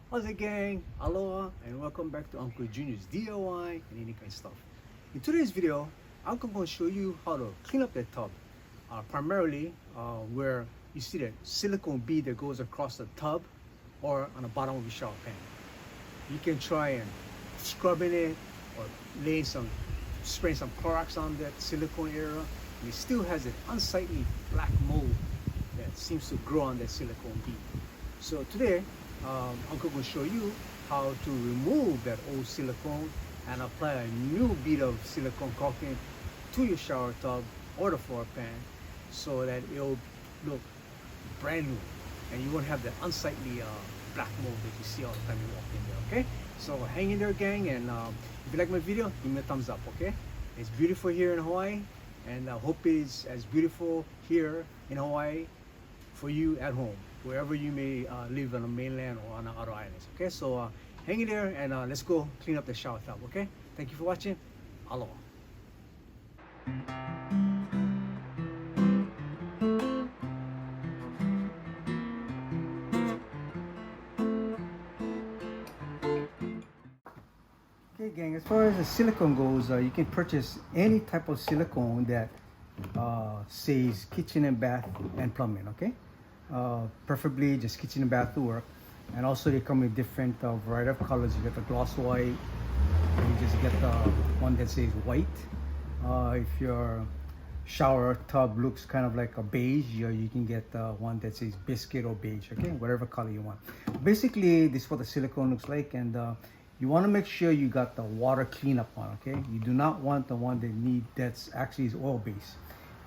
How's it, gang? Aloha and welcome back to Uncle Junior's DIY and any kind of stuff. In today's video, Uncle going to show you how to clean up that tub. Primarily where you see that silicone bead that goes across the tub or on the bottom of your shower pan. You can try and scrubbing it or spraying some Clorox on that silicone area, and it still has an unsightly black mold that seems to grow on that silicone bead. So today, Uncle will show you how to remove that old silicone and apply a new bead of silicone caulking to your shower tub or the floor pan so that it'll look brand new and you won't have that unsightly black mold that you see all the time you walk in there, okay? So hang in there, gang, and if you like my video, give me a thumbs up, okay? It's beautiful here in Hawaii, and I hope it's as beautiful here in Hawaii for you at home, wherever you may live on the mainland or on the outer islands, okay? So hang in there and let's go clean up the shower tub, okay? Thank you for watching. Aloha. Okay, gang, as far as the silicone goes, you can purchase any type of silicone that says kitchen and bath and plumbing, okay? Preferably just kitchen and bath to work. And also they come with different variety of colors. You get the gloss white, you just get the one that says white. If your shower tub looks kind of like a beige, you can get one that says biscuit or beige, okay? Whatever color you want. Basically, this is what the silicone looks like, and you want to make sure you got the water cleanup on, okay? You do not want the one that's actually is oil based.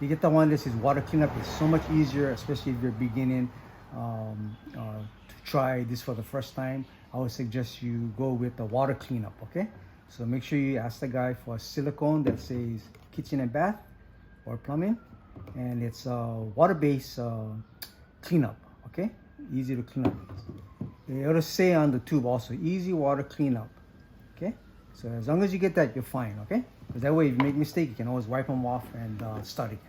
You get the one that says water cleanup. It's so much easier, especially if you're beginning to try this for the first time. I would suggest you go with the water cleanup, okay? So make sure you ask the guy for a silicone that says kitchen and bath or plumbing, and it's water-based cleanup, okay? Easy to clean up. It ought to say on the tube also, easy water cleanup, okay? So as long as you get that, you're fine, okay? Because that way if you make a mistake, you can always wipe them off and start again.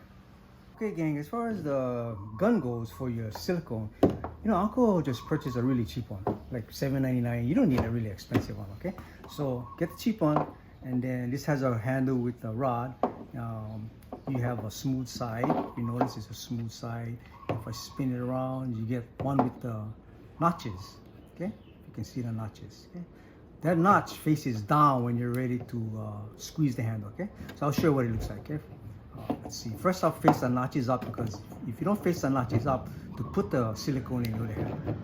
Okay, gang, as far as the gun goes for your silicone, you know, Uncle just purchased a really cheap one, like $7.99. You don't need a really expensive one, okay? So get the cheap one, and then this has a handle with a rod. You have a smooth side. You notice it's a smooth side. If I spin it around, you get one with the notches, okay? You can see the notches, okay? That notch faces down when you're ready to squeeze the handle, okay? So I'll show you what it looks like, okay? Let's see. First, I'll face the notches up, because if you don't face the notches up to put the silicone in,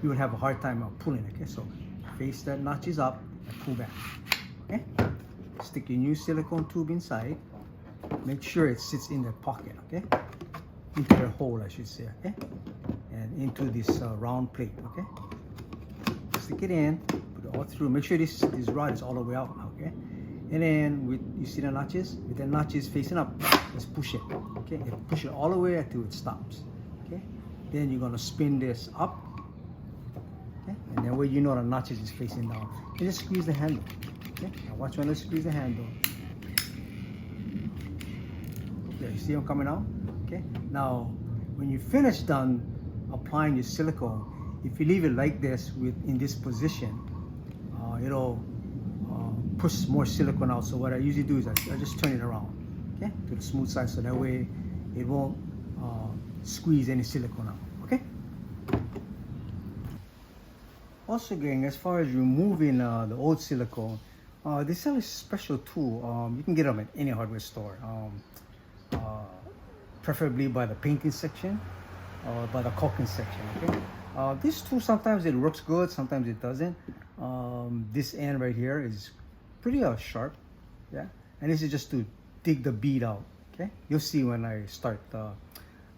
you would have a hard time pulling it, okay? So face the notches up and pull back, okay? Stick your new silicone tube inside. Make sure it sits in the pocket, okay? Into the hole, I should say, okay? And into this round plate, okay? Stick it in, put it all through. Make sure this rod is all the way out, okay? And then you see the notches? With the notches facing up, just push it, okay? And push it all the way until it stops, okay? Then you're gonna spin this up, okay? And then where you know the notches is facing down, you just squeeze the handle, okay? Now watch when I squeeze the handle. There, you see them coming out, okay? Now, when you finish done applying your silicone, if you leave it like this in this position, it'll push more silicone out. So what I usually do is I just turn it around, okay, to the smooth side, so that way it won't squeeze any silicone out, okay? Also, gang, as far as removing the old silicone, they sell a special tool. You can get them at any hardware store, preferably by the painting section or by the caulking section, okay? This tool, sometimes it works good, sometimes it doesn't. This end right here is pretty sharp, yeah? And this is just to dig the bead out, okay? You'll see when I start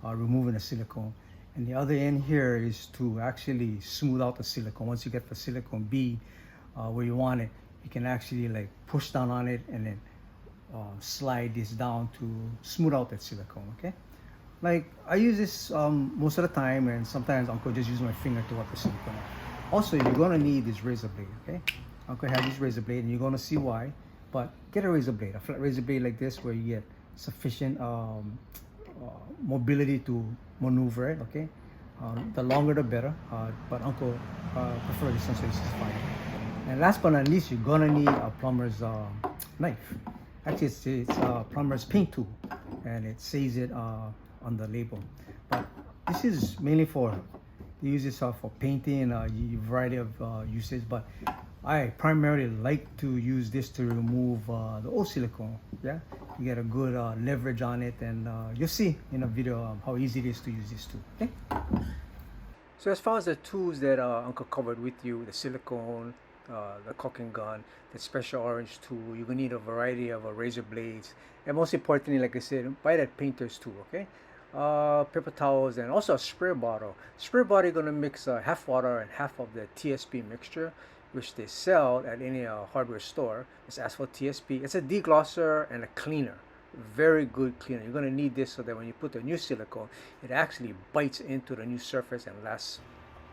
removing the silicone. And the other end here is to actually smooth out the silicone. Once you get the silicone bead where you want it, you can actually like push down on it and then slide this down to smooth out that silicone, okay? Like I use this most of the time, and sometimes Uncle just uses my finger to wipe the silicone out. Also, you're gonna need this razor blade, okay? Uncle has this razor blade, and you're gonna see why. But get a razor blade, a flat razor blade like this, where you get sufficient mobility to maneuver it, okay? The longer the better, but Uncle prefer this one, so this is fine. And last but not least, you're gonna need a plumber's knife. Actually, it's a plumber's paint tool, and it says it on the label. But this is mainly for, you use this for painting, a variety of uses. But I primarily like to use this to remove the old silicone. Yeah, you get a good leverage on it, and you'll see in a video how easy it is to use this tool. Okay. So as far as the tools that Uncle covered with you, the silicone, the caulking gun, the special orange tool, you're gonna need a variety of razor blades, and most importantly, like I said, buy that painter's tool, okay? Paper towels, and also a spray bottle. Spray bottle, you're gonna mix half water and half of the TSP mixture, which they sell at any hardware store. It's asked for TSP. It's a deglosser and a cleaner. Very good cleaner. You're going to need this so that when you put the new silicone, it actually bites into the new surface and lasts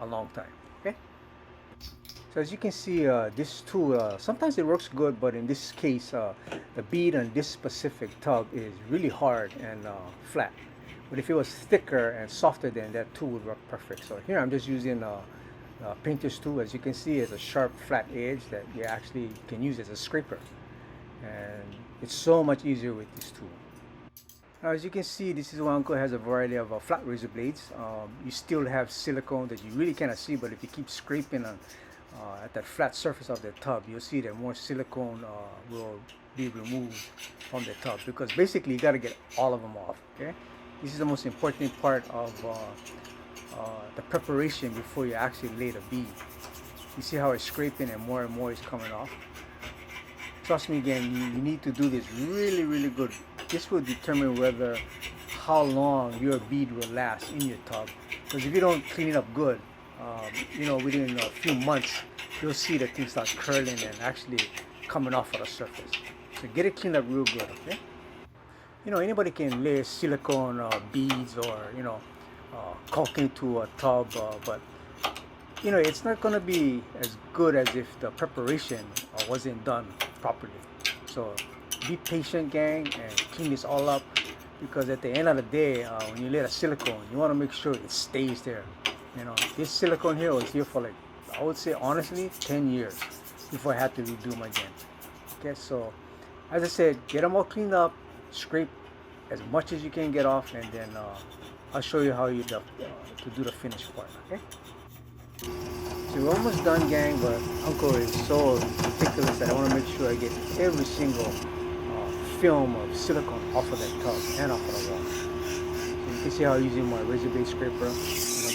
a long time. Okay. So as you can see, this tool, sometimes it works good, but in this case, the bead on this specific tub is really hard and flat. But if it was thicker and softer, then that tool would work perfect. So here I'm just using painter's tool. As you can see, it's a sharp flat edge that you actually can use as a scraper, and it's so much easier with this tool. Now, as you can see, this is why Uncle has a variety of flat razor blades. You still have silicone that you really cannot see, but if you keep scraping on at that flat surface of the tub, you'll see that more silicone will be removed from the tub, because basically you got to get all of them off. Okay, this is the most important part of the preparation before you actually lay the bead. You see how it's scraping and more is coming off. Trust me, again, you need to do this really good. This will determine how long your bead will last in your tub. Because if you don't clean it up good, within a few months, you'll see that things start curling and actually coming off of the surface. So get it cleaned up real good, okay? Anybody can lay silicone beads or caulking to a tub, but it's not going to be as good as if the preparation wasn't done properly. So be patient, gang, and clean this all up, because at the end of the day, when you lay the silicone, you want to make sure it stays there. This silicone here was here for, like, I would say honestly 10 years before I had to redo them again. Okay, so as I said, get them all cleaned up, scrape as much as you can get off, and then I'll show you how you to do the finished part. Okay. So we're almost done, gang, but Uncle is so meticulous that I want to make sure I get every single film of silicone off of that tub and off of the wall. So you can see how I'm using my razor blade scraper.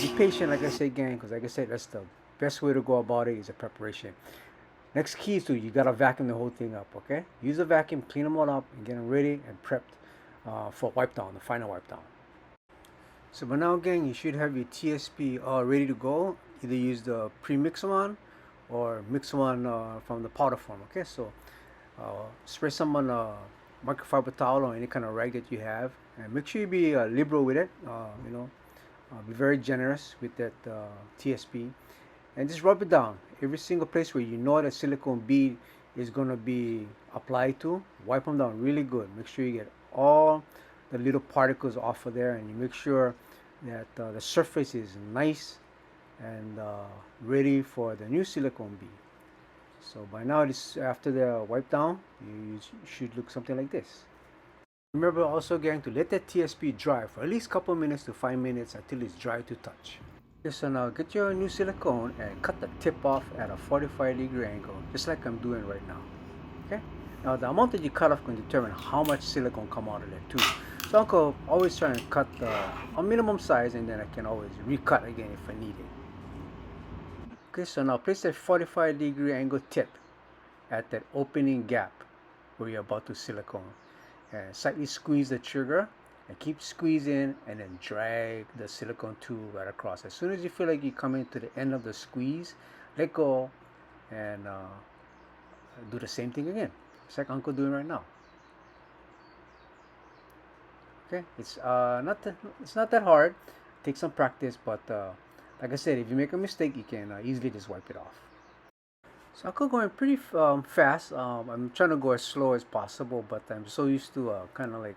Be patient, like I said, gang, because like I said, that's the best way to go about it, is a preparation. Next key is you gotta vacuum the whole thing up, okay? Use a vacuum, clean them all up, and get them ready and prepped for wipe down, the final wipe down. So by now, gang, you should have your TSP ready to go. Either use the pre-mix one or mix one from the powder form. Okay, so spray some on a microfiber towel or any kind of rag that you have, and make sure you be liberal with it. Be very generous with that TSP, and just rub it down every single place where you know the silicone bead is going to be applied to. Wipe them down really good. Make sure you get all the little particles off of there, and you make sure that the surface is nice and ready for the new silicone bead. So by now, after the wipe down, you should look something like this. Remember also, gang, to let that TSP dry for at least a couple minutes to 5 minutes until it's dry to touch. Okay, so now get your new silicone and cut the tip off at a 45-degree angle, just like I'm doing right now. Okay. Now the amount that you cut off can determine how much silicone come out of there too. So Uncle always try and cut a minimum size, and then I can always recut again if I need it. Okay, so now place that 45-degree angle tip at that opening gap where you're about to silicone, and slightly squeeze the trigger and keep squeezing, and then drag the silicone tool right across. As soon as you feel like you're coming to the end of the squeeze, let go and do the same thing again. It's like Uncle doing right now. Okay, it's not that hard. Take some practice, but like I said, if you make a mistake, you can easily just wipe it off. So Uncle going pretty fast. I'm trying to go as slow as possible, but I'm so used to kind of like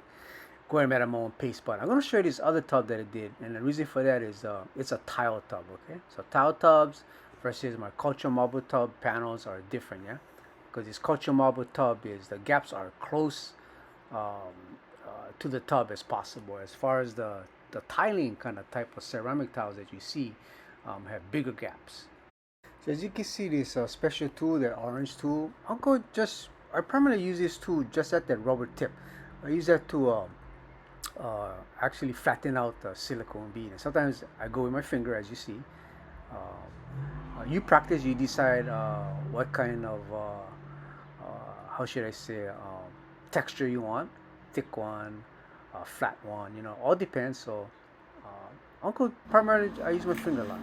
go and make my own paste pot. I'm going to show you this other tub that I did, and the reason for that is it's a tile tub, okay? So tile tubs versus my culture marble tub panels are different, yeah? Because this culture marble tub is, the gaps are close to the tub as possible. As far as the tiling kind of type of ceramic tiles that you see have bigger gaps. So as you can see, this special tool, that orange tool, I permanently use this tool just at that rubber tip. I use that to actually flatten out the silicone bead. And sometimes I go with my finger, as you see. You practice, you decide what kind of, how should I say, texture you want. Thick one, flat one, you know, all depends. So primarily I use my finger a lot.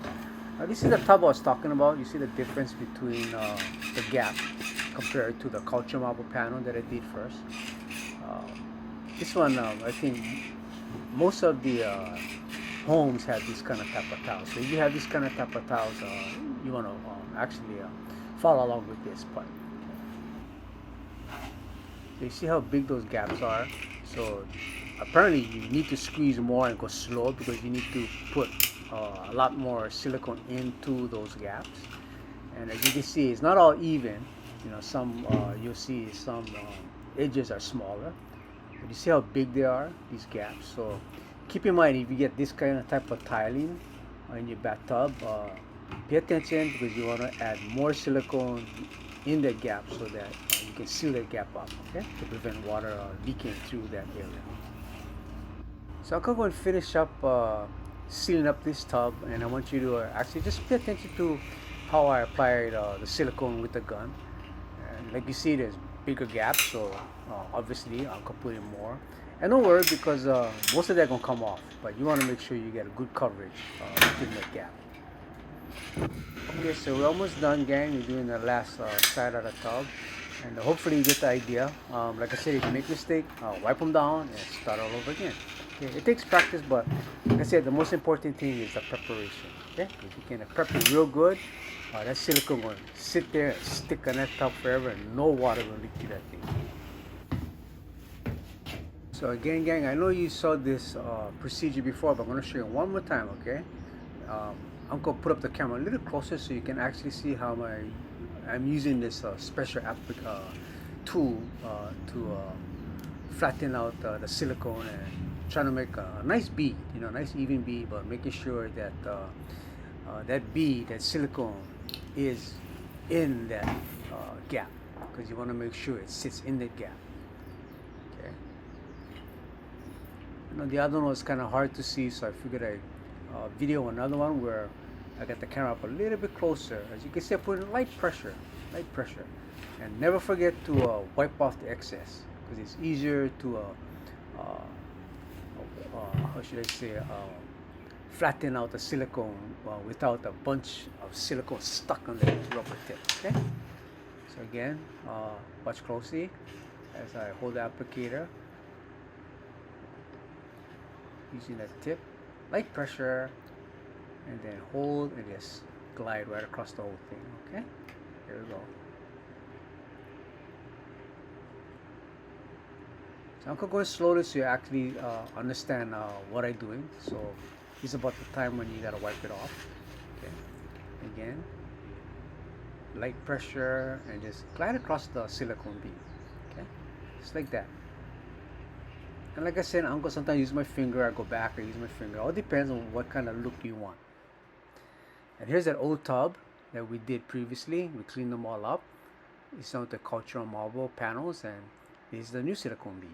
This is the tub I was talking about. You see the difference between the gap compared to the culture marble panel that I did first. This one, I think most of the homes have this kind of type of tile. So if you have this kind of type of tiles, you want to actually follow along with this part. So you see how big those gaps are. So apparently you need to squeeze more and go slow because you need to put a lot more silicone into those gaps. And as you can see, it's not all even. You know, some you'll see some edges are smaller. But you see how big they are, these gaps. So keep in mind, if you get this kind of type of tiling in your bathtub, pay attention because you want to add more silicone in the gap so that you can seal that gap up, okay, to prevent water leaking through that area. So I'm going to go and finish up sealing up this tub, and I want you to actually just pay attention to how I applied the silicone with the gun. And like you see, there's bigger gaps, so obviously I'm gonna put in more. And don't worry because most of that gonna come off, but you want to make sure you get a good coverage within that gap. Okay, so we're almost done, gang. We're doing the last side of the tub, and hopefully you get the idea. Like I said, if you make a mistake, wipe them down and start all over again. Okay, it takes practice, but like I said, the most important thing is the preparation. Okay, if you can prep it real good, that silicone will sit there and stick on that tub forever, and no water will leak through that thing. So again, gang, I know you saw this procedure before, but I'm going to show you one more time, okay? I'm going to put up the camera a little closer so you can actually see how I'm using this special tool to flatten out the silicone and trying to make a nice bead, you know, nice even bead, but making sure that that bead, that silicone, is in that gap, because you want to make sure it sits in that gap. Okay. You know, the other one was kind of hard to see, so I figured I video another one where I got the camera up a little bit closer. As you can see, I put in light pressure, and never forget to wipe off the excess, because it's easier to how should I say, flatten out the silicone without a bunch of silicone stuck on the rubber tip. Okay, so again, watch closely as I hold the applicator using that tip, light pressure, and then hold and just glide right across the whole thing. Okay, here we go. So I'm going slowly so you actually understand what I'm doing. So it's about the time when you gotta wipe it off. Okay, again, light pressure and just glide across the silicone bead. Okay, just like that. And like I said, I'm gonna sometimes use my finger. I go back, I use my finger. It all depends on what kind of look you want. And here's that old tub that we did previously. We cleaned them all up. It's some of the cultural marble panels, and this is the new silicone bead.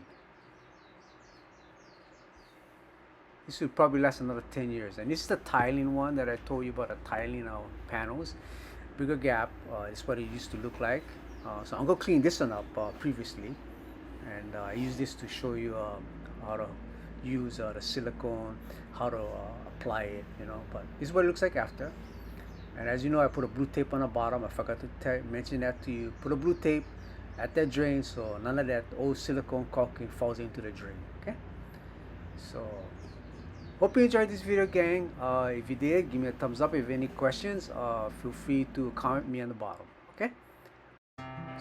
This will probably last another 10 years. And this is the tiling one that I told you about, the tiling panels. Bigger gap is what it used to look like. So I'm going to clean this one up previously. And I use this to show you how to use the silicone, how to apply it, you know. But this is what it looks like after. And as you know, I put a blue tape on the bottom. I forgot to mention that to you. Put a blue tape at that drain so none of that old silicone caulking falls into the drain. Okay? So hope you enjoyed this video, gang. If you did, give me a thumbs up. If you have any questions, feel free to comment me on the bottom. Okay?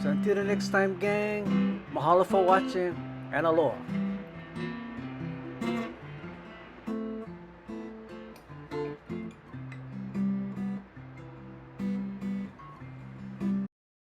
So until the next time, gang, mahalo for watching, and aloha.